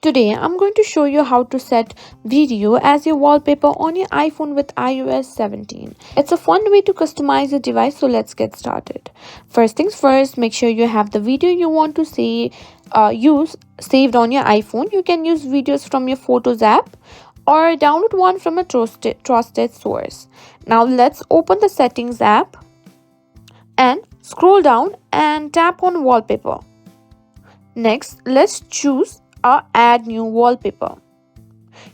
Today, I'm going to show you how to set video as your wallpaper on your iPhone with iOS 17. It's a fun way to customize your device, so let's get started. First things first, make sure you have the video you want to use saved on your iPhone. You can use videos from your Photos app or download one from a trusted source. Now, let's open the Settings app and scroll down and tap on Wallpaper. Next, let's choose add new wallpaper.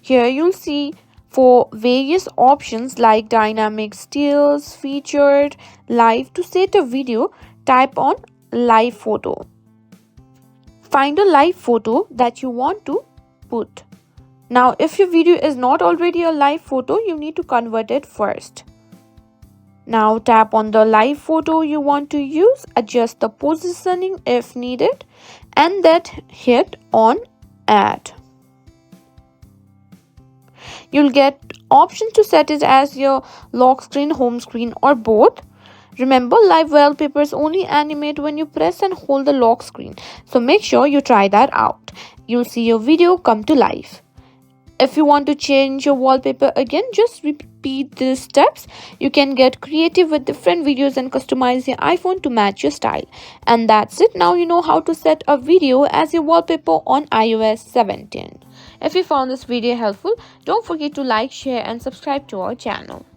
Here you'll see for various options like dynamic, stills, featured, live. To set a video, type on live photo. Find a live photo that you want to put. Now if your video is not already a live photo, you need to convert it first. Now tap on the live photo you want to use, adjust the positioning if needed, and then hit on add. You'll get options to set it as your lock screen, home screen, or both. Remember, live wallpapers only animate when you press and hold the lock screen, so make sure you try that out. You'll see your video come to life. If you want to change your wallpaper again, just repeat these steps. You can get creative with different videos and customize your iPhone to match your style. And that's it. Now you know how to set a video as your wallpaper on iOS 17. If you found this video helpful, don't forget to like, share and subscribe to our channel.